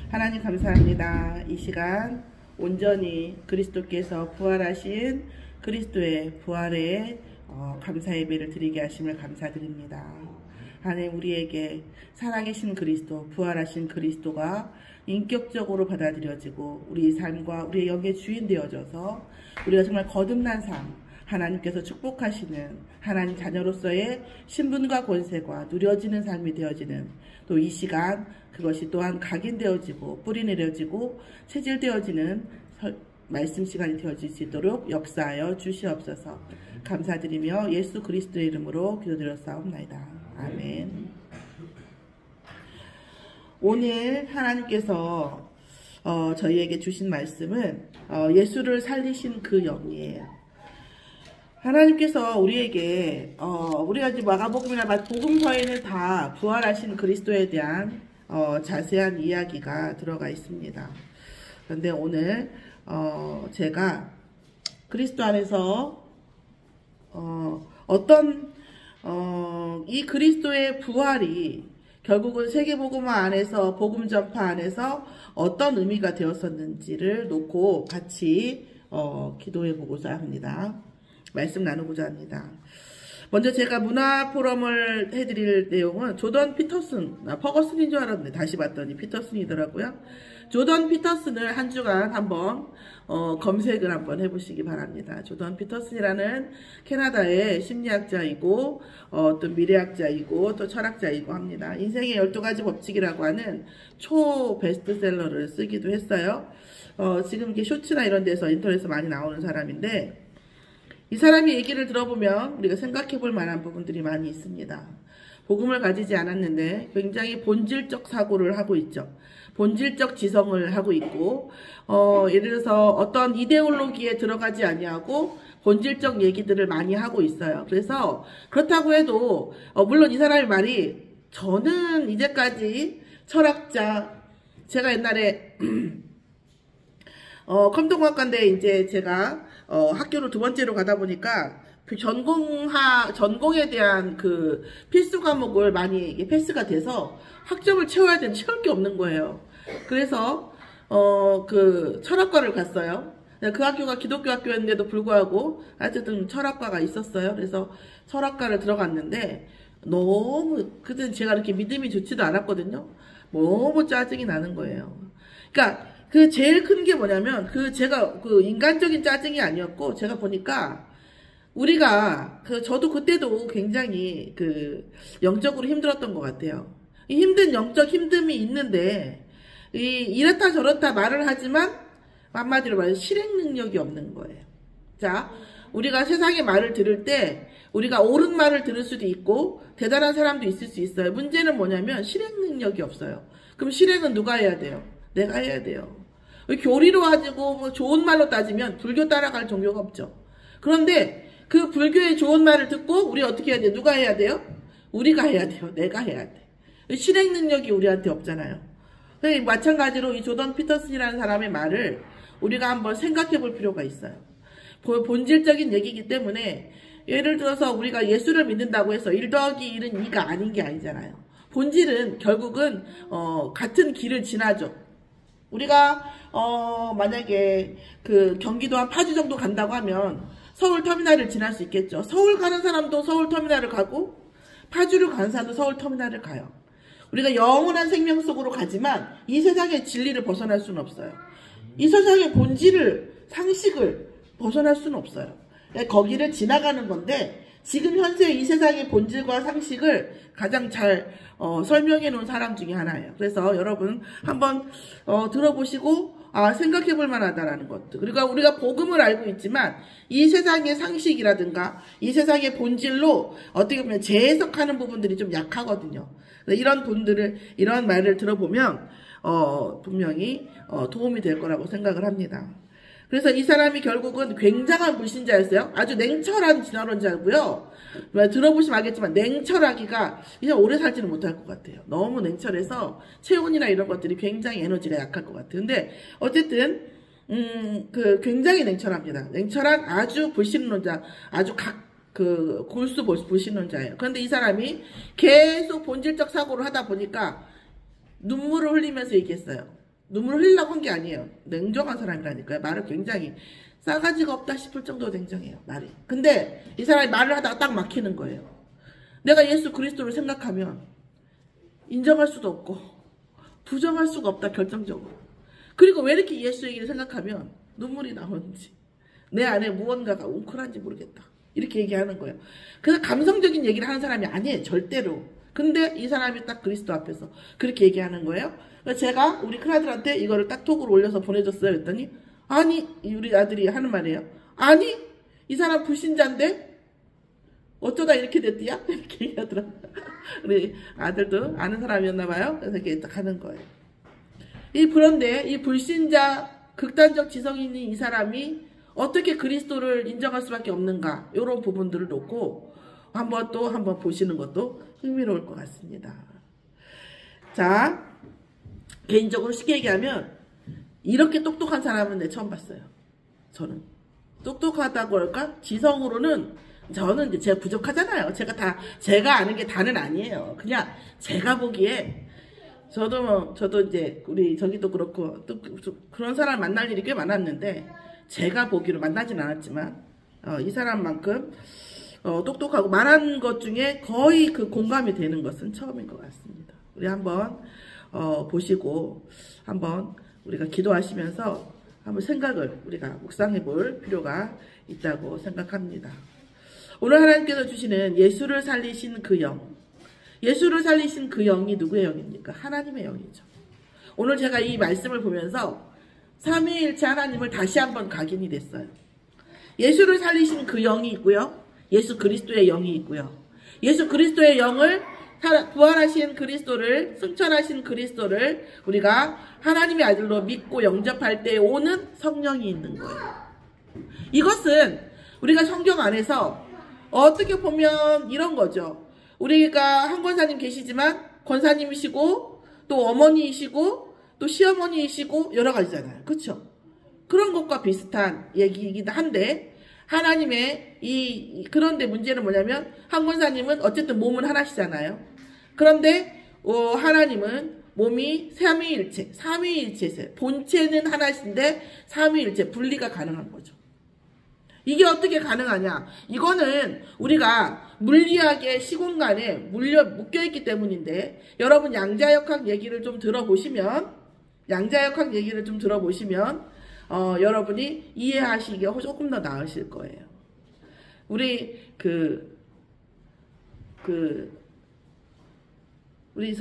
하나님 감사합니다. 이 시간 온전히 그리스도께서 부활하신 그리스도의 부활에 감사 예배를 드리게 하심을 감사드립니다. 하나님, 우리에게 살아계신 그리스도, 부활하신 그리스도가 인격적으로 받아들여지고 우리 삶과 우리의 영의 주인 되어져서 우리가 정말 거듭난 삶, 하나님께서 축복하시는 하나님 자녀로서의 신분과 권세가 누려지는 삶이 되어지는 또 이 시간 그것이 또한 각인되어지고 뿌리내려지고 체질되어지는 말씀 시간이 되어질 수 있도록 역사하여 주시옵소서. 감사드리며 예수 그리스도의 이름으로 기도드렸사옵나이다. 아멘. 오늘 하나님께서 저희에게 주신 말씀은 예수를 살리신 그 영이에요. 하나님께서 우리에게 우리가 이제 마가복음이나 복음서에는 다 부활하신 그리스도에 대한 자세한 이야기가 들어가 있습니다. 그런데 오늘 제가 그리스도 안에서 어떤 이 그리스도의 부활이 결국은 세계복음화 안에서 복음 전파 안에서 어떤 의미가 되었었는지를 놓고 같이 기도해 보고자 합니다. 말씀 나누고자 합니다. 먼저 제가 문화포럼을 해드릴 내용은 조던 피터슨, 퍼거슨인 줄 알았는데 다시 봤더니 피터슨이더라고요. 조던 피터슨을 한 주간 한번 검색을 한번 해보시기 바랍니다. 조던 피터슨이라는 캐나다의 심리학자이고 또 미래학자이고 또 철학자이고 합니다. 인생의 12가지 법칙이라고 하는 초 베스트셀러를 쓰기도 했어요. 지금 이렇게 쇼츠나 이런 데서 인터넷에서 많이 나오는 사람인데, 이 사람의 얘기를 들어보면 우리가 생각해 볼 만한 부분들이 많이 있습니다. 복음을 가지지 않았는데 굉장히 본질적 사고를 하고 있죠. 본질적 지성을 하고 있고 예를 들어서 어떤 이데올로기에 들어가지 아니하고 본질적 얘기들을 많이 하고 있어요. 그래서 그렇다고 해도 물론 이 사람의 말이 저는 이제까지 철학자, 제가 옛날에 컴퓨터공학과인데 이제 제가 학교를 두 번째로 가다 보니까 그 전공에 대한 그 필수 과목을 많이 패스가 돼서 학점을 채워야 되는데 채울 게 없는 거예요. 그래서 그 철학과를 갔어요. 그 학교가 기독교 학교였는데도 불구하고 어쨌든 철학과가 있었어요. 그래서 철학과를 들어갔는데 너무 그때는 제가 이렇게 믿음이 좋지도 않았거든요. 너무 짜증이 나는 거예요. 그러니까 그 제일 큰 게 뭐냐면 제가 인간적인 짜증이 아니었고, 제가 보니까 우리가 저도 그때도 굉장히 영적으로 힘들었던 것 같아요. 이 힘든 영적 힘듦이 있는데 이렇다 저렇다 말을 하지만 한마디로 말해서 실행 능력이 없는 거예요. 자, 우리가 세상의 말을 들을 때 우리가 옳은 말을 들을 수도 있고 대단한 사람도 있을 수 있어요. 문제는 뭐냐면 실행 능력이 없어요. 그럼 실행은 누가 해야 돼요? 내가 해야 돼요. 교리로 가지고 좋은 말로 따지면 불교 따라갈 종교가 없죠. 그런데 그 불교의 좋은 말을 듣고 우리 어떻게 해야 돼요? 누가 해야 돼요? 우리가 해야 돼요. 내가 해야 돼. 실행 능력이 우리한테 없잖아요. 마찬가지로 이 조던 피터슨이라는 사람의 말을 우리가 한번 생각해 볼 필요가 있어요. 본질적인 얘기이기 때문에 예를 들어서 우리가 예수를 믿는다고 해서 1 더하기 1은 2가 아닌 게 아니잖아요. 본질은 결국은 같은 길을 지나죠. 우리가 만약에 경기도 한 파주 정도 간다고 하면 서울 터미널을 지날 수 있겠죠. 서울 가는 사람도 서울 터미널을 가고 파주를 가는 사람도 서울 터미널을 가요. 우리가 영원한 생명 속으로 가지만 이 세상의 진리를 벗어날 수는 없어요. 이 세상의 본질을, 상식을 벗어날 수는 없어요. 거기를 지나가는 건데, 지금 현재 이 세상의 본질과 상식을 가장 잘 설명해 놓은 사람 중에 하나예요. 그래서 여러분 한번 들어보시고 생각해 볼 만하다라는 것도, 그리고 우리가 복음을 알고 있지만 이 세상의 상식이라든가 이 세상의 본질로 어떻게 보면 재해석하는 부분들이 좀 약하거든요. 이런 분들을, 이런 말을 들어보면 분명히 도움이 될 거라고 생각을 합니다. 그래서 이 사람이 결국은 굉장한 불신자였어요. 아주 냉철한 진화론자고요. 들어보시면 알겠지만 냉철하기가 이제 오래 살지는 못할 것 같아요. 너무 냉철해서 체온이나 이런 것들이 굉장히 에너지가 약할 것 같아요. 근데 어쨌든 굉장히 냉철합니다. 냉철한 아주 불신론자, 아주 골수 불신론자예요. 그런데 이 사람이 계속 본질적 사고를 하다 보니까 눈물을 흘리면서 얘기했어요. 눈물을 흘리려고 한 게 아니에요. 냉정한 사람이라니까요. 말을 굉장히 싸가지가 없다 싶을 정도로 냉정해요. 말이. 근데 이 사람이 말을 하다가 딱 막히는 거예요. 내가 예수 그리스도를 생각하면 인정할 수도 없고 부정할 수가 없다 결정적으로. 그리고 왜 이렇게 예수 얘기를 생각하면 눈물이 나오는지 내 안에 무언가가 웅크란지 모르겠다. 이렇게 얘기하는 거예요. 그래서 감성적인 얘기를 하는 사람이 아니에요. 절대로. 근데 이 사람이 딱 그리스도 앞에서 그렇게 얘기하는 거예요. 그래서 제가 우리 큰아들한테 이거를 딱 톡으로 올려서 보내줬어요. 그랬더니 아니 우리 아들이 하는 말이에요. 아니 이 사람 불신자인데 어쩌다 이렇게 됐디야? 이렇게 얘기하더라고요. 우리 아들도 아는 사람이었나 봐요. 그래서 이렇게 딱 하는 거예요. 그런데 이 불신자 극단적 지성인인 이 사람이 어떻게 그리스도를 인정할 수밖에 없는가 이런 부분들을 놓고 한번 보시는 것도 흥미로울 것 같습니다. 자, 개인적으로 쉽게 얘기하면 이렇게 똑똑한 사람은 내 처음 봤어요. 저는 똑똑하다고 할까? 지성으로는 저는 이제 제가 부족하잖아요. 제가 아는 게 다는 아니에요. 그냥 제가 보기에 저도 이제 우리 저기도 그렇고 또 그런 사람 만날 일이 꽤 많았는데 제가 보기로 만나진 않았지만 이 사람만큼 똑똑하고 말하는 것 중에 거의 그 공감이 되는 것은 처음인 것 같습니다. 우리 한번 보시고 한번 우리가 기도하시면서 한번 생각을 우리가 묵상해 볼 필요가 있다고 생각합니다. 오늘 하나님께서 주시는 예수를 살리신 그 영, 예수를 살리신 그 영이 누구의 영입니까? 하나님의 영이죠. 오늘 제가 이 말씀을 보면서 삼위일체 하나님을 다시 한번 각인이 됐어요. 예수를 살리신 그 영이 있고요. 예수 그리스도의 영이 있고요. 예수 그리스도의 영을 부활하신 그리스도를, 승천하신 그리스도를 우리가 하나님의 아들로 믿고 영접할 때 오는 성령이 있는 거예요. 이것은 우리가 성경 안에서 어떻게 보면 이런 거죠. 우리가 한 권사님 계시지만 권사님이시고 또 어머니이시고 또 시어머니이시고 여러 가지잖아요. 그렇죠? 그런 것과 비슷한 얘기이긴 한데 하나님의 그런데 문제는 뭐냐면 한 권사님은 어쨌든 몸은 하나시잖아요. 그런데 하나님은 몸이 삼위일체세요. 본체는 하나신데 삼위일체 분리가 가능한 거죠. 이게 어떻게 가능하냐? 이거는 우리가 물리학의 시공간에 묶여있기 때문인데 여러분 양자역학 얘기를 좀 들어보시면 여러분이 이해하시기가 조금 더 나으실 거예요. 우리 우리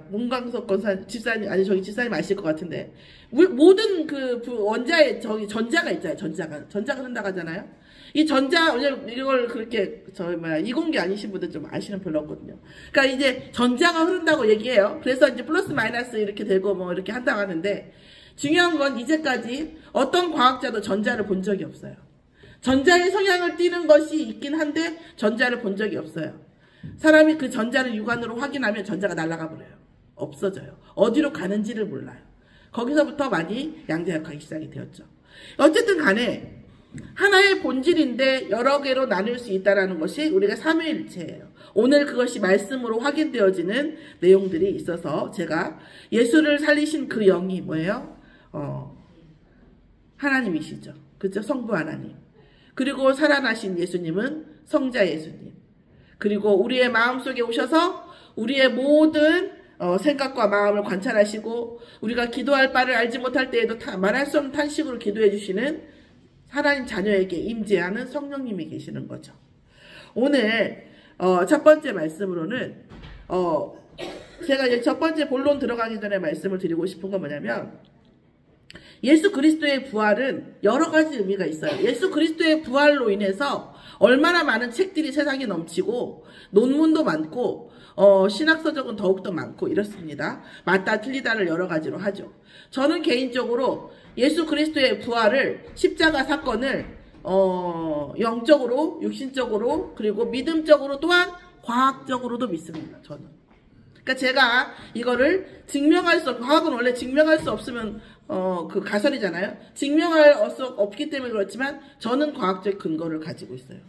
문광석 권사 집사님, 아니 저기 집사님 아실 것 같은데 모든 원자에 전자가 있잖아요. 전자가 흐른다고 하잖아요. 이 전자, 이걸 그렇게 이공계 아니신 분들 좀 아시는 별로 없거든요. 그러니까 이제 전자가 흐른다고 얘기해요. 그래서 이제 플러스 마이너스 이렇게 되고 뭐 이렇게 한다고 하는데 중요한 건 이제까지 어떤 과학자도 전자를 본 적이 없어요. 전자의 성향을 띠는 것이 있긴 한데 전자를 본 적이 없어요. 사람이 그 전자를 육안으로 확인하면 전자가 날아가 버려요. 없어져요. 어디로 가는지를 몰라요. 거기서부터 많이 양자역학이 시작이 되었죠. 어쨌든 간에 하나의 본질인데 여러 개로 나눌 수 있다는 것이 우리가 삼위일체예요. 오늘 그것이 말씀으로 확인되어지는 내용들이 있어서 제가 예수를 살리신 그 영이 뭐예요? 하나님이시죠. 그렇죠? 성부 하나님. 그리고 살아나신 예수님은 성자 예수님. 그리고 우리의 마음속에 오셔서 우리의 모든 생각과 마음을 관찰하시고 우리가 기도할 바를 알지 못할 때에도 말할 수 없는 탄식으로 기도해 주시는 하나님 자녀에게 임재하는 성령님이 계시는 거죠. 오늘 첫 번째 말씀으로는 제가 이제 첫 번째 본론 들어가기 전에 말씀을 드리고 싶은 건 뭐냐면 예수 그리스도의 부활은 여러 가지 의미가 있어요. 예수 그리스도의 부활로 인해서 얼마나 많은 책들이 세상에 넘치고 논문도 많고 신학서적은 더욱더 많고 이렇습니다. 맞다 틀리다를 여러 가지로 하죠. 저는 개인적으로 예수 그리스도의 부활을 십자가 사건을 영적으로 육신적으로 그리고 믿음적으로 또한 과학적으로도 믿습니다. 저는. 그러니까 제가 이거를 과학은 원래 증명할 수 없으면 그 가설이잖아요. 증명할 수 없기 때문에 그렇지만 저는 과학적 근거를 가지고 있어요.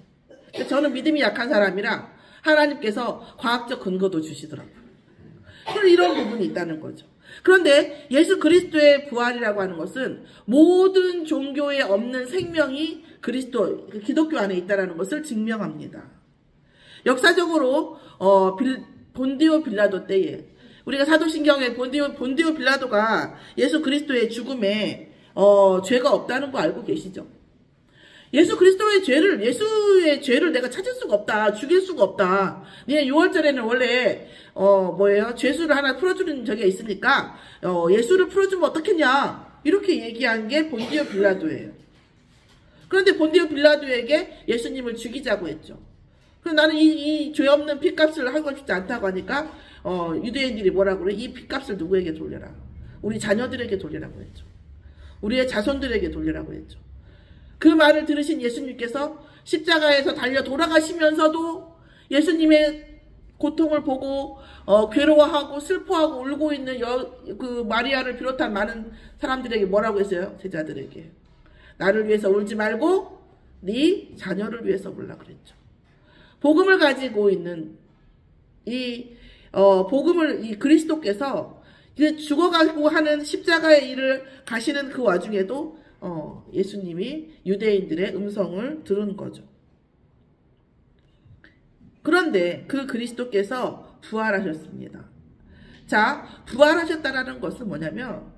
그러니까 저는 믿음이 약한 사람이라 하나님께서 과학적 근거도 주시더라고요. 이런 부분이 있다는 거죠. 그런데 예수 그리스도의 부활이라고 하는 것은 모든 종교에 없는 생명이 기독교 안에 있다는 것을 증명합니다. 역사적으로 본디오 빌라도 때에 우리가 사도신경에 본디오 빌라도가 예수 그리스도의 죽음에 죄가 없다는 거 알고 계시죠? 예수의 죄를 내가 찾을 수가 없다. 죽일 수가 없다. 네, 6월절에는 원래, 죄수를 하나 풀어주는 적이 있으니까, 예수를 풀어주면 어떻겠냐. 이렇게 얘기한 게 본디오 빌라도예요. 그런데 본디오 빌라도에게 예수님을 죽이자고 했죠. 그럼 나는 이 죄 없는 핏값을 하고 싶지 않다고 하니까, 유대인들이 뭐라고 그래? 이 핏값을 누구에게 돌려라? 우리 자녀들에게 돌리라고 했죠. 우리의 자손들에게 돌리라고 했죠. 그 말을 들으신 예수님께서 십자가에서 달려 돌아가시면서도 예수님의 고통을 보고 괴로워하고 슬퍼하고 울고 있는 그 마리아를 비롯한 많은 사람들에게 뭐라고 했어요? 제자들에게. 나를 위해서 울지 말고 네 자녀를 위해서 울라 그랬죠. 복음을 가지고 있는 이 그리스도께서 죽어가고 하는 십자가의 일을 가시는 그 와중에도 예수님이 유대인들의 음성을 들은 거죠. 그런데 그 그리스도께서 부활하셨습니다. 자, 부활하셨다라는 것은 뭐냐면,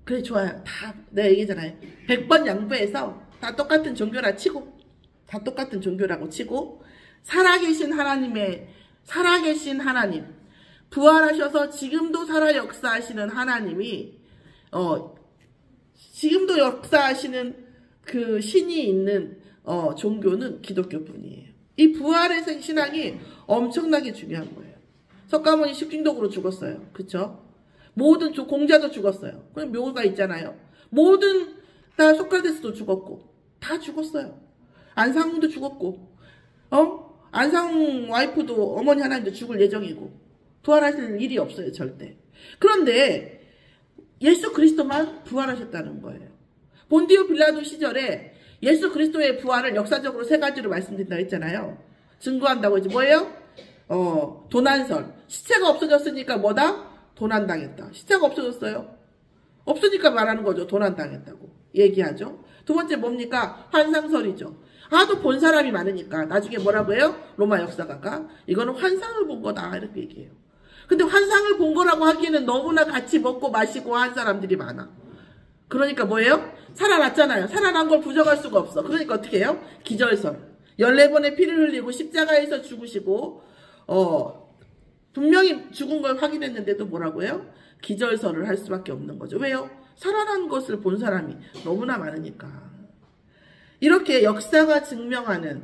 그래, 좋아요. 내가 얘기했잖아요. 100번 양보해서 다 똑같은 종교라 치고, 다 똑같은 종교라고 치고, 살아계신 하나님, 부활하셔서 지금도 살아 역사하시는 하나님이, 지금도 역사하시는 그 신이 있는 종교는 기독교뿐이에요. 이 부활의 신앙이 엄청나게 중요한 거예요. 석가모니 십중독으로 죽었어요. 그쵸? 모든 공자도 죽었어요. 그럼 묘가 있잖아요. 다 소크라테스도 죽었고 다 죽었어요. 안상홍도 죽었고 안상홍 와이프도 어머니 하나님도 죽을 예정이고 부활하실 일이 없어요. 절대. 그런데 예수 그리스도만 부활하셨다는 거예요. 본디오 빌라도 시절에 예수 그리스도의 부활을 역사적으로 3가지로 말씀드린다고 했잖아요. 증거한다고 이제 뭐예요? 도난설. 시체가 없어졌으니까 뭐다? 도난당했다. 시체가 없어졌어요. 없으니까 말하는 거죠. 도난당했다고 얘기하죠. 두 번째 뭡니까? 환상설이죠. 하도 본 사람이 많으니까 나중에 뭐라고 해요? 로마 역사가가 이거는 환상을 본 거다 이렇게 얘기해요. 근데 환상을 본 거라고 하기에는 너무나 같이 먹고 마시고 한 사람들이 많아. 그러니까 뭐예요? 살아났잖아요. 살아난 걸 부정할 수가 없어. 그러니까 어떻게 해요? 기절설. 14번의 피를 흘리고 십자가에서 죽으시고 분명히 죽은 걸 확인했는데도 뭐라고 해요? 기절설을 할 수밖에 없는 거죠. 왜요? 살아난 것을 본 사람이 너무나 많으니까. 이렇게 역사가 증명하는,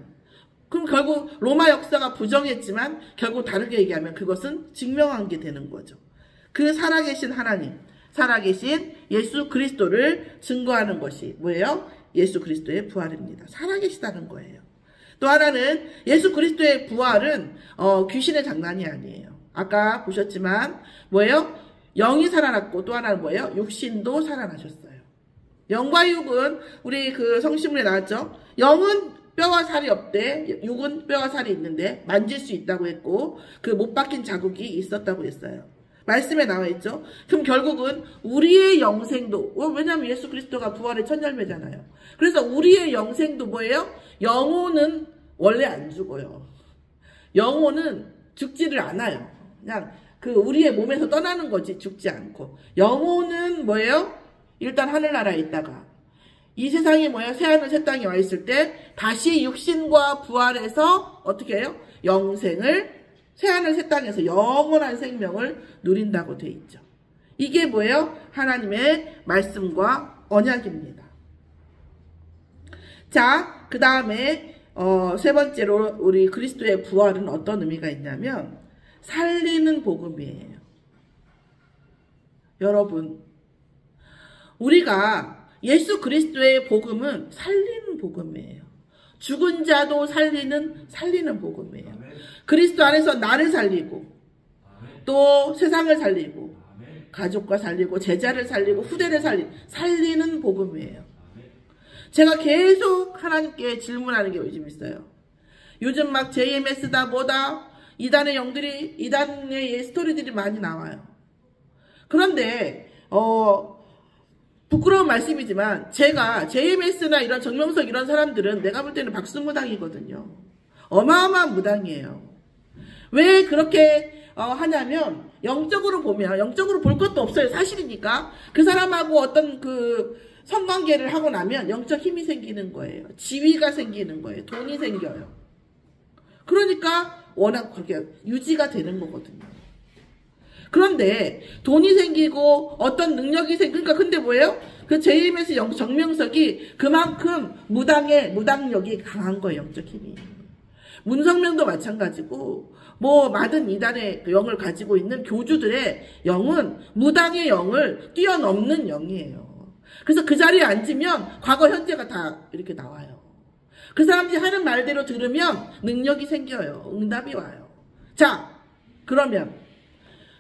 그럼 결국 로마 역사가 부정했지만 결국 다르게 얘기하면 그것은 증명한 게 되는 거죠. 그 살아계신 하나님, 살아계신 예수 그리스도를 증거하는 것이 뭐예요? 예수 그리스도의 부활입니다. 살아계시다는 거예요. 또 하나는 예수 그리스도의 부활은 귀신의 장난이 아니에요. 아까 보셨지만 뭐예요? 영이 살아났고 또 하나는 뭐예요? 육신도 살아나셨어요. 영과 육은 우리 그 성시문에 나왔죠. 영은 뼈와 살이 없대. 육은 뼈와 살이 있는데 만질 수 있다고 했고 그 못 박힌 자국이 있었다고 했어요. 말씀에 나와 있죠. 그럼 결국은 우리의 영생도, 왜냐하면 예수 그리스도가 부활의 첫 열매잖아요. 그래서 우리의 영생도 뭐예요? 영혼은 원래 안 죽어요. 영혼은 죽지를 않아요. 그냥 그 우리의 몸에서 떠나는 거지 죽지 않고. 영혼은 뭐예요? 일단 하늘나라에 있다가 이 세상이 뭐예요? 새하늘 새 땅에 와 있을 때 다시 육신과 부활해서 어떻게 해요? 영생을 새하늘 새 땅에서 영원한 생명을 누린다고 돼 있죠. 이게 뭐예요? 하나님의 말씀과 언약입니다. 자, 그 다음에 3번째로 우리 그리스도의 부활은 어떤 의미가 있냐면 살리는 복음이에요. 여러분, 우리가 예수 그리스도의 복음은 살리는 복음이에요. 죽은 자도 살리는 복음이에요. 그리스도 안에서 나를 살리고 또 세상을 살리고 가족과 살리고 제자를 살리고 후대를 살리는 복음이에요. 제가 계속 하나님께 질문하는 게 요즘 있어요. 요즘 막 JMS다 뭐다 이단의 영들이 이단의 스토리들이 많이 나와요. 그런데 부끄러운 말씀이지만 제가 JMS나 이런 정명석 이런 사람들은 내가 볼 때는 박수무당이거든요. 어마어마한 무당이에요. 왜 그렇게 하냐면 영적으로 보면 영적으로 볼 것도 없어요. 사실이니까. 그 사람하고 어떤 그 성관계를 하고 나면 영적 힘이 생기는 거예요. 지위가 생기는 거예요. 돈이 생겨요. 그러니까 워낙 그렇게 유지가 되는 거거든요. 그런데 돈이 생기고 어떤 능력이 그러니까 근데 뭐예요? 그 JMS 정명석이 그만큼 무당력이 강한 거예요. 영적 힘이. 문성명도 마찬가지고 뭐 많은 이단의 영을 가지고 있는 교주들의 영은 무당의 영을 뛰어넘는 영이에요. 그래서 그 자리에 앉으면 과거 현재가 다 이렇게 나와요. 그 사람들이 하는 말대로 들으면 능력이 생겨요. 응답이 와요. 자, 그러면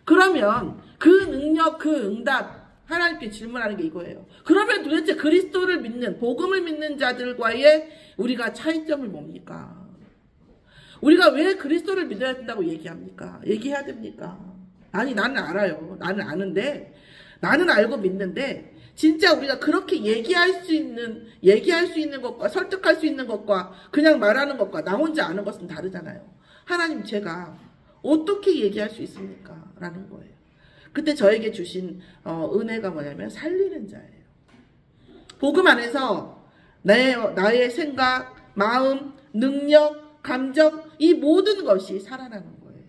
그 능력, 그 응답 하나님께 질문하는 게 이거예요. 그러면 도대체 그리스도를 믿는 복음을 믿는 자들과의 우리가 차이점이 뭡니까? 우리가 왜 그리스도를 믿어야 된다고 얘기합니까? 얘기해야 됩니까? 아니 나는 알아요. 나는 아는데 나는 알고 믿는데 진짜 우리가 그렇게 얘기할 수 있는 것과 설득할 수 있는 것과 그냥 말하는 것과 나 혼자 아는 것은 다르잖아요. 하나님 제가 어떻게 얘기할 수 있습니까? 라는 거예요. 그때 저에게 주신 은혜가 뭐냐면 살리는 자예요. 복음 안에서 나의 생각, 마음, 능력, 감정 이 모든 것이 살아나는 거예요.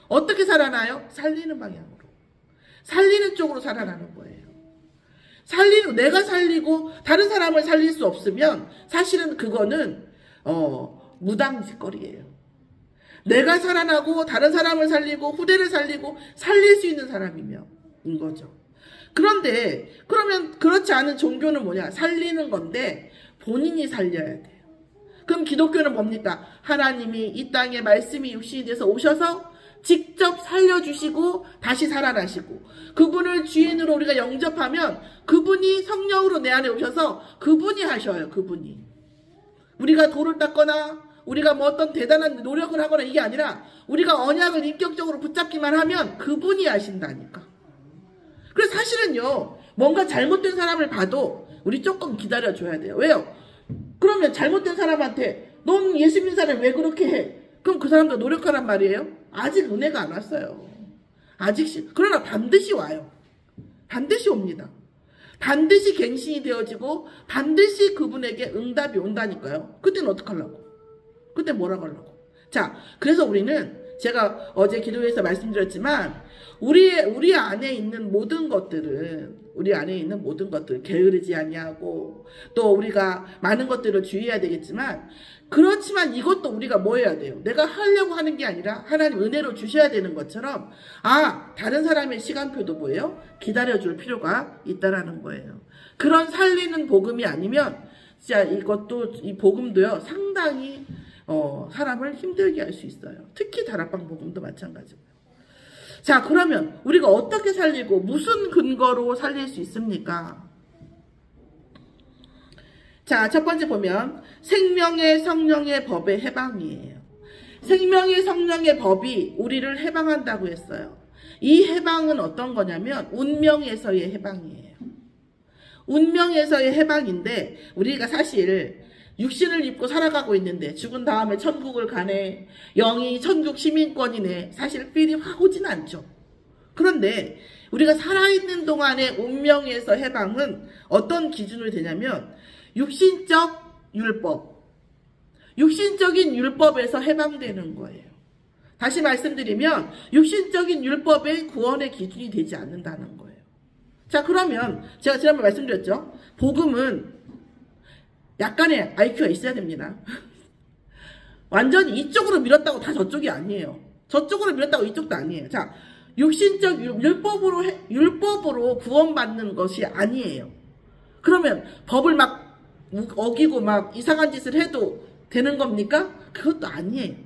어떻게 살아나요? 살리는 방향으로. 살리는 쪽으로 살아나는 거예요. 내가 살리고 다른 사람을 살릴 수 없으면 사실은 그거는 무당짓거리예요. 내가 살아나고 다른 사람을 살리고 후대를 살리고 살릴 수 있는 사람이면 인 거죠. 그런데 그러면 그렇지 않은 종교는 뭐냐? 살리는 건데 본인이 살려야 돼요. 그럼 기독교는 뭡니까? 하나님이 이 땅에 말씀이 육신이 돼서 오셔서 직접 살려주시고 다시 살아나시고 그분을 주인으로 우리가 영접하면 그분이 성령으로 내 안에 오셔서 그분이 하셔요. 그분이. 우리가 돌을 닦거나 우리가 뭐 어떤 대단한 노력을 하거나 이게 아니라 우리가 언약을 인격적으로 붙잡기만 하면 그분이 하신다니까. 그래서 사실은요. 뭔가 잘못된 사람을 봐도 우리 조금 기다려줘야 돼요. 왜요? 그러면 잘못된 사람한테 넌 예수 믿는 사람 왜 그렇게 해? 그럼 그 사람도 노력하란 말이에요? 아직 은혜가 안 왔어요. 그러나 반드시 와요. 반드시 옵니다. 반드시 갱신이 되어지고 반드시 그분에게 응답이 온다니까요. 그때는 어떡하려고? 그때 뭐라고 하려고? 자, 그래서 우리는 제가 어제 기도회에서 말씀드렸지만 우리 안에 있는 모든 것들은 게으르지 아니하고 또 우리가 많은 것들을 주의해야 되겠지만 그렇지만 이것도 우리가 뭐 해야 돼요? 내가 하려고 하는 게 아니라 하나님 은혜로 주셔야 되는 것처럼 다른 사람의 시간표도 뭐예요? 기다려줄 필요가 있다라는 거예요. 그런 살리는 복음이 아니면 진짜 이 복음도요 상당히 사람을 힘들게 할 수 있어요. 특히 다락방 복음도 마찬가지고요. 자, 그러면 우리가 어떻게 살리고 무슨 근거로 살릴 수 있습니까? 자, 첫 번째 보면 생명의 성령의 법의 해방이에요. 생명의 성령의 법이 우리를 해방한다고 했어요. 이 해방은 어떤 거냐면 운명에서의 해방이에요. 운명에서의 해방인데 우리가 사실 육신을 입고 살아가고 있는데 죽은 다음에 천국을 가네, 영이 천국 시민권이네, 사실 필이 확 오진 않죠. 그런데 우리가 살아있는 동안의 운명에서 해방은 어떤 기준으로 되냐면 육신적 율법, 육신적인 율법에서 해방되는 거예요. 다시 말씀드리면 육신적인 율법의 구원의 기준이 되지 않는다는 거예요. 자, 그러면 제가 지난번에 말씀드렸죠. 복음은 약간의 IQ가 있어야 됩니다. 완전히 이쪽으로 밀었다고 다 저쪽이 아니에요. 저쪽으로 밀었다고 이쪽도 아니에요. 자, 육신적 율법으로 구원받는 것이 아니에요. 그러면 법을 막 어기고 막 이상한 짓을 해도 되는 겁니까? 그것도 아니에요.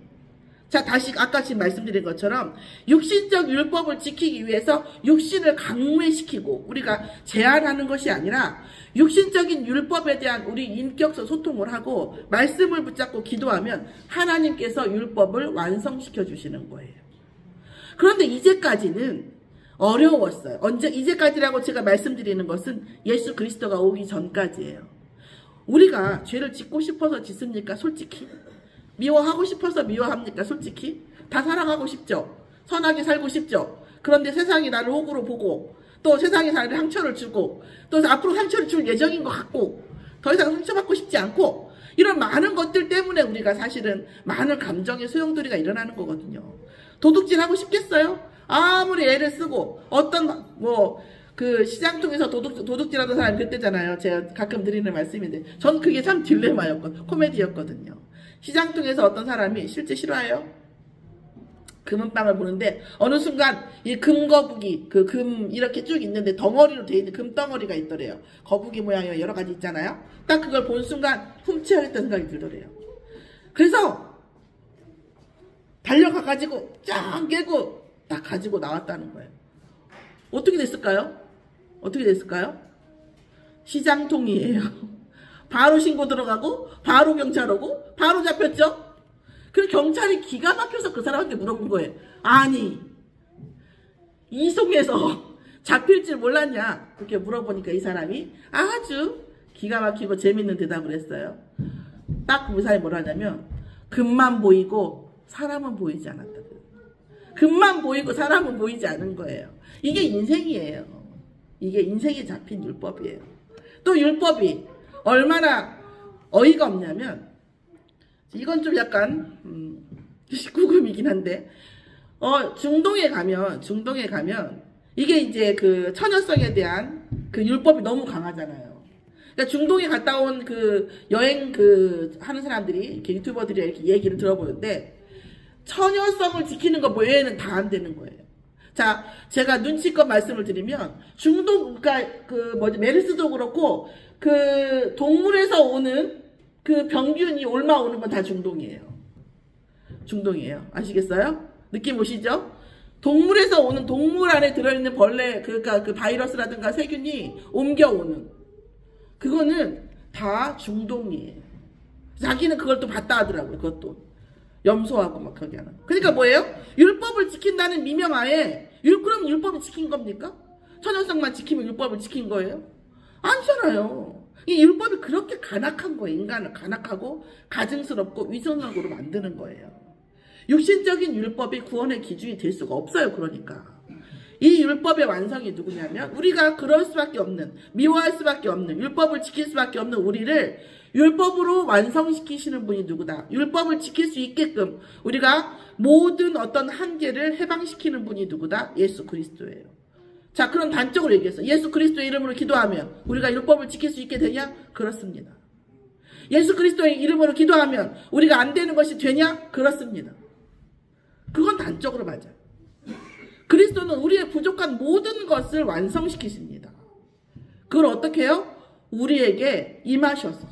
자, 다시 아까 지금 말씀드린 것처럼 육신적 율법을 지키기 위해서 육신을 강매시키고 우리가 제한하는 것이 아니라 육신적인 율법에 대한 우리 인격적 소통을 하고 말씀을 붙잡고 기도하면 하나님께서 율법을 완성시켜 주시는 거예요. 그런데 이제까지는 어려웠어요. 이제까지라고 제가 말씀드리는 것은 예수 그리스도가 오기 전까지예요. 우리가 죄를 짓고 싶어서 짓습니까? 솔직히. 미워하고 싶어서 미워합니까? 솔직히. 다 사랑하고 싶죠. 선하게 살고 싶죠. 그런데 세상이 나를 호구로 보고 또 세상이 나를 상처를 주고 또 앞으로 상처를 줄 예정인 것 같고 더 이상 상처받고 싶지 않고 이런 많은 것들 때문에 우리가 사실은 많은 감정의 소용돌이가 일어나는 거거든요. 도둑질하고 싶겠어요? 아무리 애를 쓰고 어떤 그 시장 통해서 도둑질하던 사람이 그때잖아요. 제가 가끔 드리는 말씀인데 전 그게 참 딜레마였거든요. 코미디였거든요. 시장 통해서 어떤 사람이 실제 실화예요. 금은방을 보는데 어느 순간 이 금거북이 그 금 이렇게 쭉 있는데 덩어리로 되어 있는 금덩어리가 있더래요. 거북이 모양이 여러 가지 있잖아요. 딱 그걸 본 순간 훔쳐야겠다는 생각이 들더래요. 그래서 달려가가지고 짱 깨고 딱 가지고 나왔다는 거예요. 어떻게 됐을까요? 어떻게 됐을까요? 시장통이에요. 바로 신고 들어가고 바로 경찰 오고 바로 잡혔죠? 그래서 경찰이 기가 막혀서 그 사람한테 물어본 거예요. 아니 이송에서 잡힐 줄 몰랐냐? 그렇게 물어보니까 이 사람이 아주 기가 막히고 재밌는 대답을 했어요. 딱 그 사람이 뭐라 하냐면 금만 보이고 사람은 보이지 않았다. 금만 보이고 사람은 보이지 않은 거예요. 이게 인생이에요. 이게 인생에 잡힌 율법이에요. 또 율법이 얼마나 어이가 없냐면 이건 좀 약간 19금이긴 한데 중동에 가면 이게 이제 그 처녀성에 대한 그 율법이 너무 강하잖아요. 그러니까 중동에 갔다 온 그 여행 하는 사람들이 이렇게 유튜버들이 이렇게 얘기를 들어보는데 처녀성을 지키는 거 외에는 다 안 되는 거예요. 자, 제가 눈치껏 말씀을 드리면 중동 그러니까 메르스도 그렇고 그 동물에서 오는 그 병균이 옮아오는 건 다 중동이에요. 중동이에요. 아시겠어요? 느낌 오시죠? 동물에서 오는 동물 안에 들어있는 벌레 그러니까 그 바이러스라든가 세균이 옮겨오는 그거는 다 중동이에요. 자기는 그걸 또 봤다 하더라고요. 그것도 염소하고 막 그렇게 하는. 그러니까 뭐예요? 율법을 지킨다는 미명하에 그럼 율법을 지킨 겁니까? 처녀성만 지키면 율법을 지킨 거예요? 아니잖아요. 이 율법이 그렇게 간악한 거예요. 인간을 간악하고 가증스럽고 위선적으로 만드는 거예요. 육신적인 율법이 구원의 기준이 될 수가 없어요. 그러니까 이 율법의 완성이 누구냐면 우리가 그럴 수밖에 없는 미워할 수밖에 없는 율법을 지킬 수밖에 없는 우리를 율법으로 완성시키시는 분이 누구다. 율법을 지킬 수 있게끔 우리가 모든 어떤 한계를 해방시키는 분이 누구다. 예수 그리스도예요. 자, 그럼 단적으로 얘기해서 예수 그리스도의 이름으로 기도하면 우리가 율법을 지킬 수 있게 되냐? 그렇습니다. 예수 그리스도의 이름으로 기도하면 우리가 안 되는 것이 되냐? 그렇습니다. 그건 단적으로 맞아요. 그리스도는 우리의 부족한 모든 것을 완성시키십니다. 그걸 어떻게 해요? 우리에게 임하셔서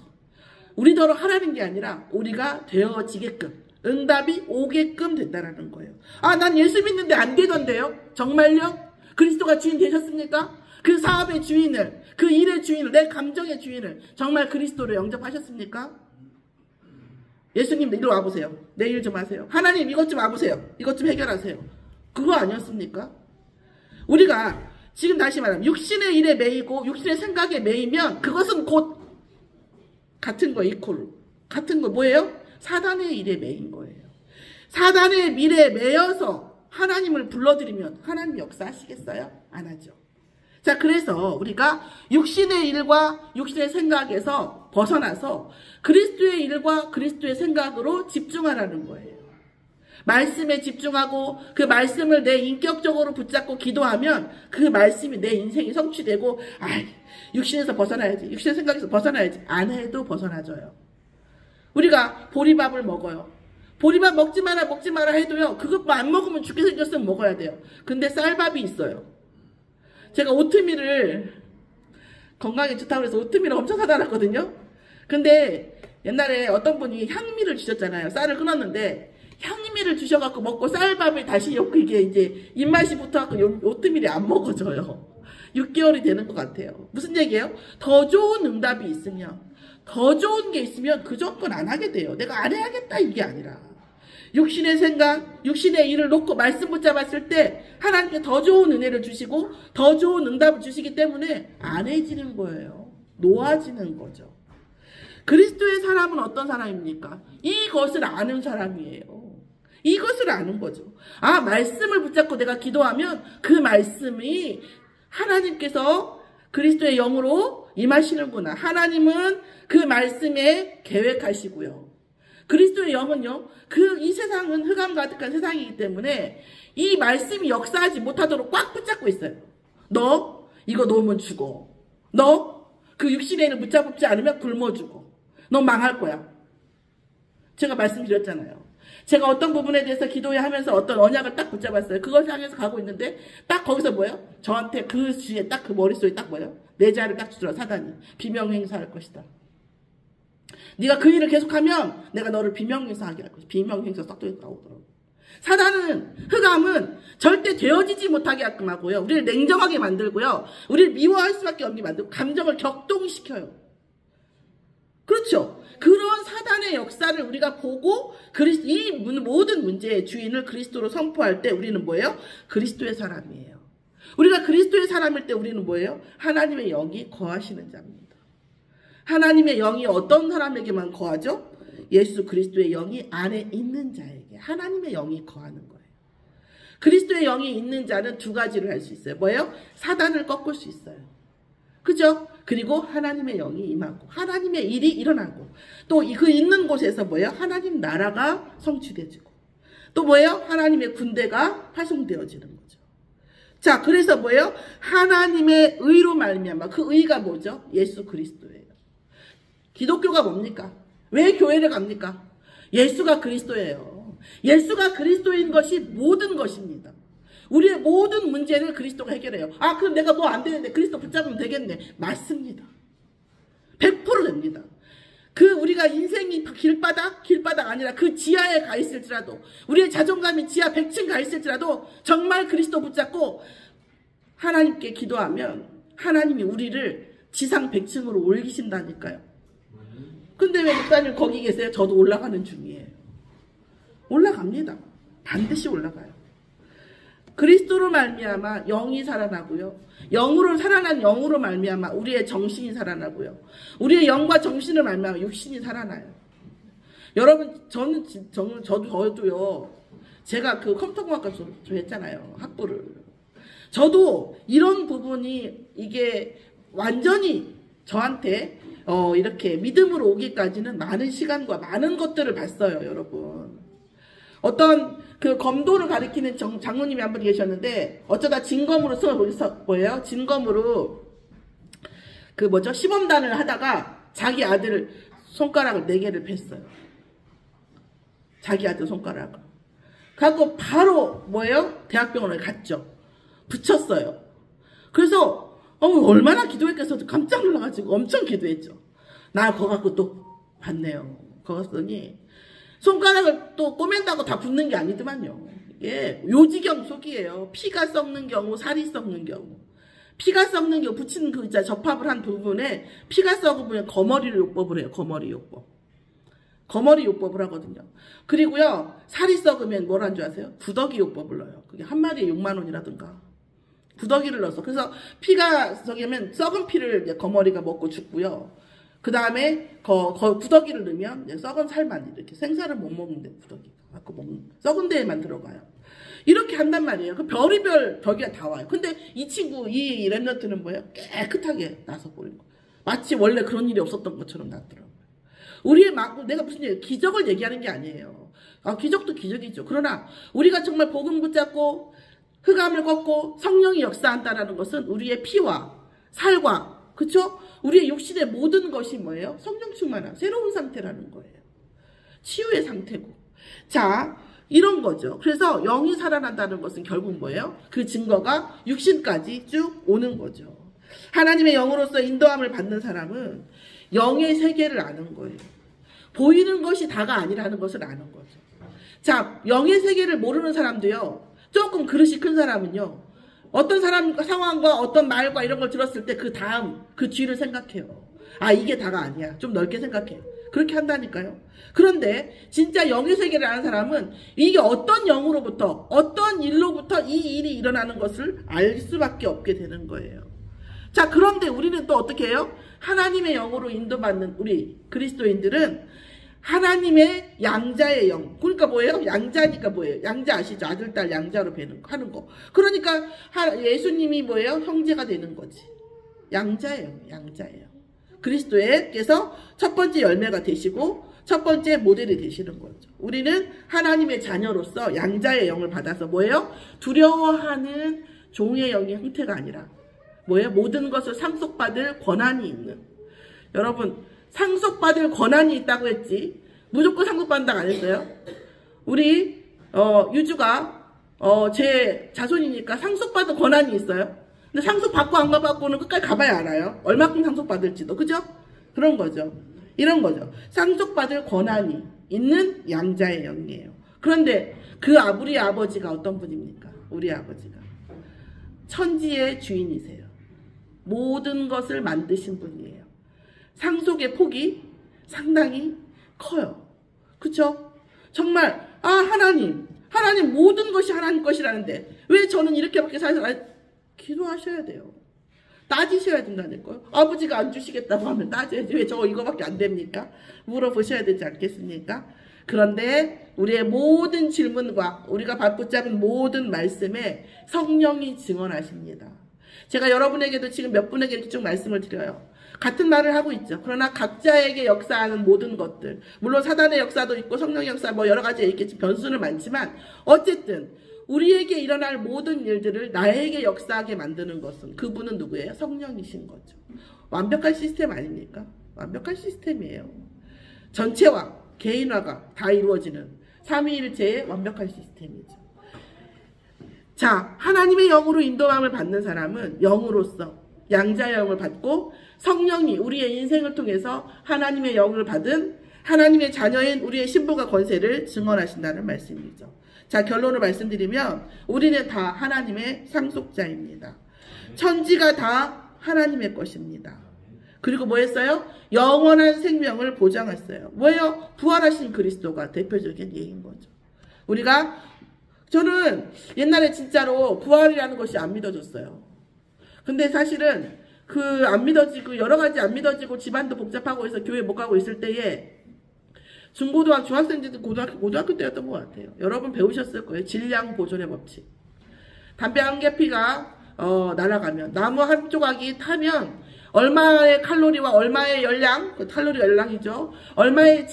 우리더러 하라는 게 아니라 우리가 되어지게끔 응답이 오게끔 된다는 거예요. 아, 난 예수 믿는데 안 되던데요? 정말요? 그리스도가 주인 되셨습니까? 그 사업의 주인을, 그 일의 주인을, 내 감정의 주인을 정말 그리스도로 영접하셨습니까? 예수님 이리 와보세요. 내 일 좀 하세요. 하나님 이것 좀 와보세요. 이것 좀 해결하세요. 그거 아니었습니까? 우리가 지금 다시 말하면 육신의 일에 매이고 육신의 생각에 매이면 그것은 곧 같은 거 이퀄 같은 거 뭐예요? 사단의 일에 매인 거예요. 사단의 일에 매여서 하나님을 불러들이면 하나님 역사하시겠어요? 안 하죠. 자, 그래서 우리가 육신의 일과 육신의 생각에서 벗어나서 그리스도의 일과 그리스도의 생각으로 집중하라는 거예요. 말씀에 집중하고 그 말씀을 내 인격적으로 붙잡고 기도하면 그 말씀이 내 인생이 성취되고 육신에서 벗어나야지, 육신의 생각에서 벗어나야지 안 해도 벗어나져요. 우리가 보리밥을 먹어요. 보리밥 먹지 마라 해도요. 그것 안 먹으면 죽게 생겼으면 먹어야 돼요. 근데 쌀밥이 있어요. 제가 오트밀을 건강에 좋다고 해서 오트밀을 엄청 사다 놨거든요. 근데 옛날에 어떤 분이 향미를 주셨잖아요. 쌀을 끊었는데 향미를 주셔갖고 먹고 쌀밥을 다시 엮고 이게 이제 입맛이 붙어갖고 오트밀이 안 먹어져요. 6개월이 되는 것 같아요. 무슨 얘기예요? 더 좋은 응답이 있으면 더 좋은 게 있으면 그 정도는 안 하게 돼요. 내가 안 해야겠다 이게 아니라 육신의 생각, 육신의 일을 놓고 말씀 붙잡았을 때 하나님께 더 좋은 은혜를 주시고 더 좋은 응답을 주시기 때문에 안해지는 거예요. 놓아지는 거죠. 그리스도의 사람은 어떤 사람입니까? 이것을 아는 사람이에요. 이것을 아는 거죠. 아, 말씀을 붙잡고 내가 기도하면 그 말씀이 하나님께서 그리스도의 영으로 임하시는구나. 하나님은 그 말씀에 계획하시고요. 그리스도의 영은요, 이 세상은 흑암 가득한 세상이기 때문에 이 말씀이 역사하지 못하도록 꽉 붙잡고 있어요. 너 이거 놓으면 죽어. 너 그 육신의 일을 붙잡지 않으면 굶어 죽어. 너 망할 거야. 제가 말씀드렸잖아요. 제가 어떤 부분에 대해서 기도해 하면서 어떤 언약을 딱 붙잡았어요. 그걸 향해서 가고 있는데 딱 거기서 뭐예요? 저한테 그 주위에 딱 그 머릿속에 딱 뭐예요? 내 자를 딱 주더라. 사단이. 비명행사할 것이다. 네가 그 일을 계속하면 내가 너를 비명행사하게 할 것이다. 비명행사 딱 나오더라고. 사단은, 흑암은 절대 되어지지 못하게 하끔 하고요. 우리를 냉정하게 만들고요. 우리를 미워할 수밖에 없게 만들고 감정을 격동시켜요. 그렇죠. 그런 사단의 역사를 우리가 보고 이 모든 문제의 주인을 그리스도로 선포할 때 우리는 뭐예요? 그리스도의 사람이에요. 우리가 그리스도의 사람일 때 우리는 뭐예요? 하나님의 영이 거하시는 자입니다. 하나님의 영이 어떤 사람에게만 거하죠? 예수 그리스도의 영이 안에 있는 자에게 하나님의 영이 거하는 거예요. 그리스도의 영이 있는 자는 두 가지를 할 수 있어요. 뭐예요? 사단을 꺾을 수 있어요. 그죠? 그리고 하나님의 영이 임하고 하나님의 일이 일어나고 또 그 있는 곳에서 뭐예요? 하나님 나라가 성취되지고 또 뭐예요? 하나님의 군대가 파송되어지는 거죠. 자, 그래서 뭐예요? 하나님의 의로 말미암아. 그 의가 뭐죠? 예수 그리스도예요. 기독교가 뭡니까? 왜 교회를 갑니까? 예수가 그리스도예요. 예수가 그리스도인 것이 모든 것입니다. 우리의 모든 문제를 그리스도가 해결해요. 아, 그럼 내가 뭐 안 되는데 그리스도 붙잡으면 되겠네. 맞습니다. 100% 됩니다. 우리가 인생이 길바닥 아니라 그 지하에 가 있을지라도, 우리의 자존감이 지하 100층 가 있을지라도, 정말 그리스도 붙잡고 하나님께 기도하면 하나님이 우리를 지상 100층으로 올리신다니까요. 근데 왜 목사님 거기 계세요? 저도 올라가는 중이에요. 올라갑니다. 반드시 올라가요. 그리스도로 말미암아 영이 살아나고요. 영으로 살아난 영으로 말미암아 우리의 정신이 살아나고요. 우리의 영과 정신을 말미암아 육신이 살아나요. 여러분, 저도요. 제가 그 컴퓨터공학과 좀 했잖아요. 학부를. 저도 이런 부분이 이게 완전히 저한테 이렇게 믿음으로 오기까지는 많은 시간과 많은 것들을 봤어요, 여러분. 어떤 그 검도를 가리키는 장로님이 한 분 계셨는데, 어쩌다 진검으로 뭐예요? 진검으로 시범단을 하다가 자기 아들 손가락을 4개를 뺐어요. 자기 아들 손가락을. 그래갖고 바로 뭐예요? 대학병원에 갔죠. 붙였어요. 그래서 얼마나 기도했겠어. 깜짝 놀라가지고 엄청 기도했죠. 나 그거 갖고 또 봤네요. 그거 갔더니 손가락을 또 꼬맨다고 다 붙는 게 아니더만요. 이게 요지경 속이에요. 피가 썩는 경우, 살이 썩는 경우. 피가 썩는 경우 붙이는 그 접합을 한 부분에 피가 썩으면 거머리를 요법을 해요. 거머리 요법. 거머리 요법을 하거든요. 그리고요, 살이 썩으면 뭘 한 줄 아세요? 구더기 요법을 넣어요. 그게 한 마리에 6만 원이라든가. 구더기를 넣어서. 그래서 피가 썩으면 썩은 피를 이제 거머리가 먹고 죽고요. 그 다음에 구더기를 넣으면 썩은 살만 이렇게 생살을 못 먹는데 구더기가 썩은 데에만 들어가요. 이렇게 한단 말이에요. 그 별의별 벽이 다 와요. 근데 이 친구 이 랩너트는 뭐예요? 깨끗하게 나서 버린 거. 마치 원래 그런 일이 없었던 것처럼 났더라고요. 내가 무슨 기적을 얘기하는 게 아니에요. 기적도 기적이죠. 그러나 우리가 정말 복음 붙잡고 흑암을 꺾고 성령이 역사한다라는 것은 우리의 피와 살과, 그쵸? 우리의 육신의 모든 것이 뭐예요? 성령 충만한 새로운 상태라는 거예요. 치유의 상태고. 자, 이런 거죠. 그래서 영이 살아난다는 것은 결국 뭐예요? 그 증거가 육신까지 쭉 오는 거죠. 하나님의 영으로서 인도함을 받는 사람은 영의 세계를 아는 거예요. 보이는 것이 다가 아니라는 것을 아는 거죠. 자, 영의 세계를 모르는 사람도요, 조금 그릇이 큰 사람은요, 어떤 상황과 어떤 말과 이런 걸 들었을 때 그 다음, 그 뒤를 생각해요. 아, 이게 다가 아니야. 좀 넓게 생각해. 그렇게 한다니까요. 그런데 진짜 영의 세계를 아는 사람은 이게 어떤 영으로부터 어떤 일로부터 이 일이 일어나는 것을 알 수밖에 없게 되는 거예요. 자, 그런데 우리는 또 어떻게 해요? 하나님의 영으로 인도받는 우리 그리스도인들은 하나님의 양자의 영. 그러니까 뭐예요? 양자니까 뭐예요? 양자 아시죠? 아들, 딸 양자로 하는 거. 그러니까 예수님이 뭐예요? 형제가 되는 거지. 양자예요. 양자예요. 그리스도께서 첫 번째 열매가 되시고 첫 번째 모델이 되시는 거죠. 우리는 하나님의 자녀로서 양자의 영을 받아서 뭐예요? 두려워하는 종의 영의 형태가 아니라 뭐예요? 모든 것을 상속받을 권한이 있는. 여러분, 상속받을 권한이 있다고 했지 무조건 상속받는다고 안 했어요? 우리 유주가 제 자손이니까 상속받을 권한이 있어요. 근데 상속받고 안 가받고는 끝까지 가봐야 알아요. 얼마큼 상속받을지도. 그죠? 그런 거죠. 이런 거죠. 상속받을 권한이 있는 양자의 영이에요. 그런데 그 우리 아버지가 어떤 분입니까? 우리 아버지가 천지의 주인이세요. 모든 것을 만드신 분이에요. 상속의 폭이 상당히 커요. 그쵸? 정말 하나님 모든 것이 하나님 것이라는데 왜 저는 이렇게밖에 살아서 기도하셔야 돼요. 따지셔야 된다니까요. 아버지가 안 주시겠다고 하면 따져야지. 왜 저 이거밖에 안 됩니까? 물어보셔야 되지 않겠습니까? 그런데 우리의 모든 질문과 우리가 붙잡은 모든 말씀에 성령이 증언하십니다. 제가 여러분에게도 지금 몇 분에게 이렇게 쭉 말씀을 드려요. 같은 말을 하고 있죠. 그러나 각자에게 역사하는 모든 것들, 물론 사단의 역사도 있고 성령의 역사 뭐 여러 가지 있겠지, 변수는 많지만 어쨌든 우리에게 일어날 모든 일들을 나에게 역사하게 만드는 것은 그분은 누구예요? 성령이신 거죠. 완벽한 시스템 아닙니까? 완벽한 시스템이에요. 전체화, 개인화가 다 이루어지는 삼위일체의 완벽한 시스템이죠. 자, 하나님의 영으로 인도함을 받는 사람은 영으로서 양자의 영을 받고 성령이 우리의 인생을 통해서 하나님의 영을 받은 하나님의 자녀인 우리의 신분과 권세를 증언하신다는 말씀이죠. 자, 결론을 말씀드리면 우리는 다 하나님의 상속자입니다. 천지가 다 하나님의 것입니다. 그리고 뭐 했어요? 영원한 생명을 보장했어요. 뭐예요? 부활하신 그리스도가 대표적인 예인 거죠. 저는 옛날에 진짜로 부활이라는 것이 안 믿어졌어요. 근데 사실은 안 믿어지고 여러 가지 안 믿어지고 집안도 복잡하고 해서 교회 못 가고 있을 때에 중고등학교, 중학생들 고등학교 때였던 것 같아요. 여러분 배우셨을 거예요. 질량 보존의 법칙. 담배 한 개피가 날아가면 나무 한 조각이 타면 얼마의 칼로리와 얼마의 열량, 칼로리 열량이죠. 얼마의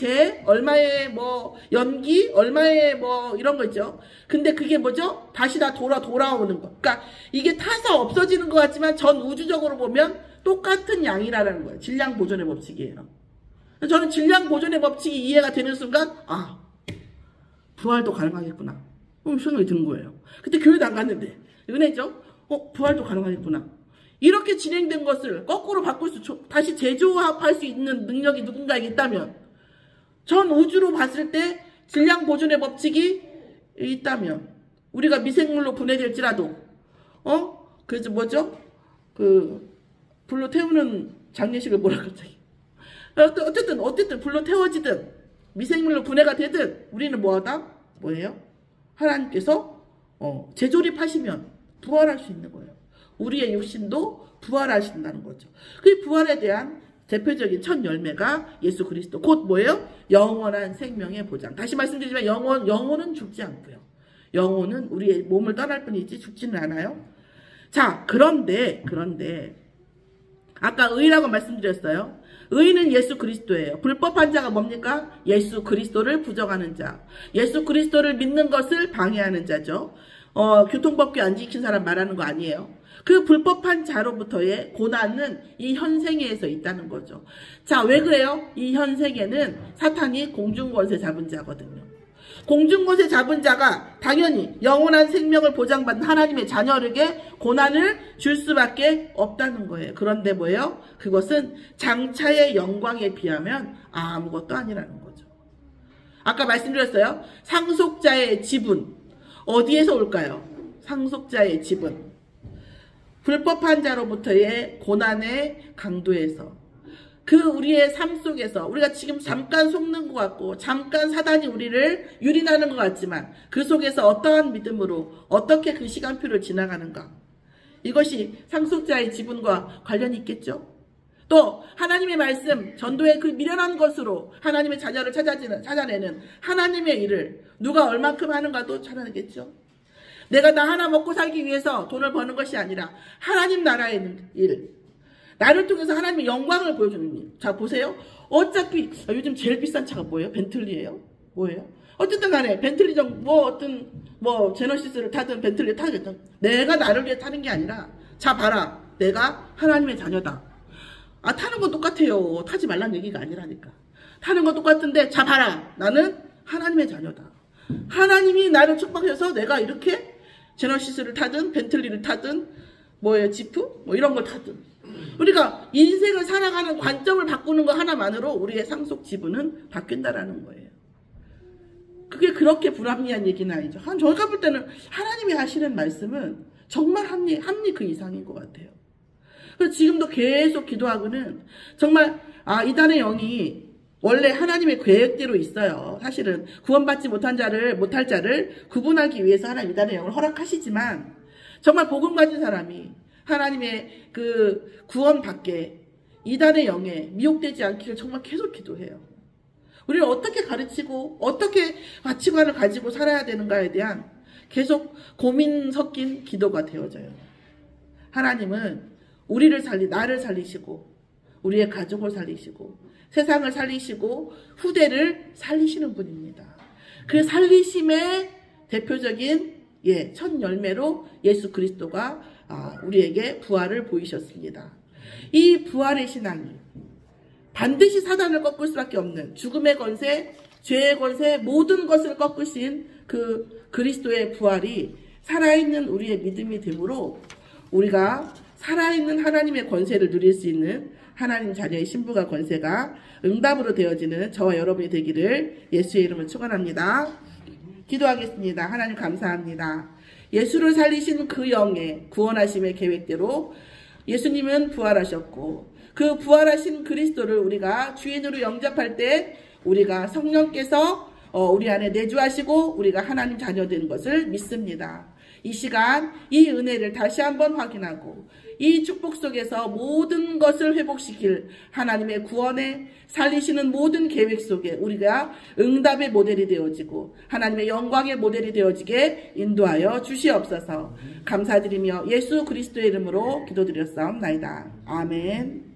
얼마의 뭐 연기, 얼마의 뭐 이런 거 있죠. 근데 그게 뭐죠? 다시 다 돌아오는 거. 그러니까 이게 타서 없어지는 것 같지만 전 우주적으로 보면 똑같은 양이라는 거예요. 질량 보존의 법칙이에요. 저는 질량 보존의 법칙이 이해가 되는 순간 부활도 가능하겠구나. 생각이 든 거예요. 그때 교회도 안 갔는데 은혜죠? 부활도 가능하겠구나. 이렇게 진행된 것을 거꾸로 바꿀 다시 재조합할 수 있는 능력이 누군가에게 있다면, 전 우주로 봤을 때 질량 보존의 법칙이 있다면, 우리가 미생물로 분해될지라도, 그래서 뭐죠? 불로 태우는 장례식을 뭐라 갑자기. 어쨌든 불로 태워지든, 미생물로 분해가 되든, 우리는 뭐예요? 하나님께서, 재조립하시면 부활할 수 있는 거예요. 우리의 육신도 부활하신다는 거죠. 그 부활에 대한 대표적인 첫 열매가 예수 그리스도, 곧 뭐예요? 영원한 생명의 보장. 다시 말씀드리지만 영혼은 죽지 않고요. 영혼은 우리의 몸을 떠날 뿐이지 죽지는 않아요. 자, 그런데 아까 의라고 말씀드렸어요. 의는 예수 그리스도예요. 불법한 자가 뭡니까? 예수 그리스도를 부정하는 자. 예수 그리스도를 믿는 것을 방해하는 자죠. 교통법규 안 지킨 사람 말하는 거 아니에요. 그 불법한 자로부터의 고난은 이 현생에서 있다는 거죠. 자, 왜 그래요? 이 현생에는 사탄이 공중권세 잡은 자거든요. 공중권세 잡은 자가 당연히 영원한 생명을 보장받는 하나님의 자녀에게 고난을 줄 수밖에 없다는 거예요. 그런데 뭐예요? 그것은 장차의 영광에 비하면 아무것도 아니라는 거죠. 아까 말씀드렸어요. 상속자의 지분. 어디에서 올까요? 상속자의 지분. 불법한 자로부터의 고난의 강도에서. 그 우리의 삶 속에서 우리가 지금 잠깐 속는 것 같고 잠깐 사단이 우리를 유린하는 것 같지만 그 속에서 어떠한 믿음으로 어떻게 그 시간표를 지나가는가, 이것이 상속자의 지분과 관련이 있겠죠. 또 하나님의 말씀, 전도의 그 미련한 것으로 하나님의 자녀를 찾아내는 하나님의 일을 누가 얼만큼 하는가도 찾아내겠죠. 내가 나 하나 먹고 살기 위해서 돈을 버는 것이 아니라 하나님 나라의 일, 나를 통해서 하나님의 영광을 보여주는 일. 자, 보세요. 어차피 요즘 제일 비싼 차가 뭐예요? 벤틀리예요? 뭐예요? 어쨌든 간에 벤틀리 제너시스를 타든 벤틀리 타겠든 내가 나를 위해 타는 게 아니라, 자 봐라, 내가 하나님의 자녀다. 아, 타는 건 똑같아요. 타지 말란 얘기가 아니라니까. 타는 건 똑같은데, 자 봐라, 나는 하나님의 자녀다. 하나님이 나를 축복해서 내가 이렇게 제너시스를 타든 벤틀리를 타든 지프 이런 걸 타든, 우리가 인생을 살아가는 관점을 바꾸는 것 하나만으로 우리의 상속 지분은 바뀐다라는 거예요. 그게 그렇게 불합리한 얘기는 아니죠. 저희가 볼 때는 하나님이 하시는 말씀은 정말 합리 그 이상인 것 같아요. 그래서 지금도 계속 기도하고는 정말 이단의 영이 원래 하나님의 계획대로 있어요. 사실은 구원받지 못할 자를 구분하기 위해서 하나님 이단의 영을 허락하시지만, 정말 복음 가진 사람이 하나님의 그 구원받게 이단의 영에 미혹되지 않기를 정말 계속 기도해요. 우리를 어떻게 가르치고 어떻게 가치관을 가지고 살아야 되는가에 대한 계속 고민 섞인 기도가 되어져요. 하나님은 나를 살리시고 우리의 가족을 살리시고 세상을 살리시고 후대를 살리시는 분입니다. 그 살리심의 대표적인 첫 열매로 예수 그리스도가 우리에게 부활을 보이셨습니다. 이 부활의 신앙이 반드시 사단을 꺾을 수밖에 없는 죽음의 권세, 죄의 권세, 모든 것을 꺾으신 그 그리스도의 부활이 살아있는 우리의 믿음이 되므로 우리가 살아있는 하나님의 권세를 누릴 수 있는 하나님 자녀의 신부가 권세가 응답으로 되어지는 저와 여러분이 되기를 예수의 이름으로 축원합니다. 기도하겠습니다. 하나님 감사합니다. 예수를 살리신 그 영의 구원하심의 계획대로 예수님은 부활하셨고, 그 부활하신 그리스도를 우리가 주인으로 영접할 때 우리가 성령께서 우리 안에 내주하시고 우리가 하나님 자녀 되는 것을 믿습니다. 이 시간 이 은혜를 다시 한번 확인하고 이 축복 속에서 모든 것을 회복시킬 하나님의 구원에 살리시는 모든 계획 속에 우리가 응답의 모델이 되어지고 하나님의 영광의 모델이 되어지게 인도하여 주시옵소서. 감사드리며 예수 그리스도의 이름으로 기도드렸사옵나이다. 아멘.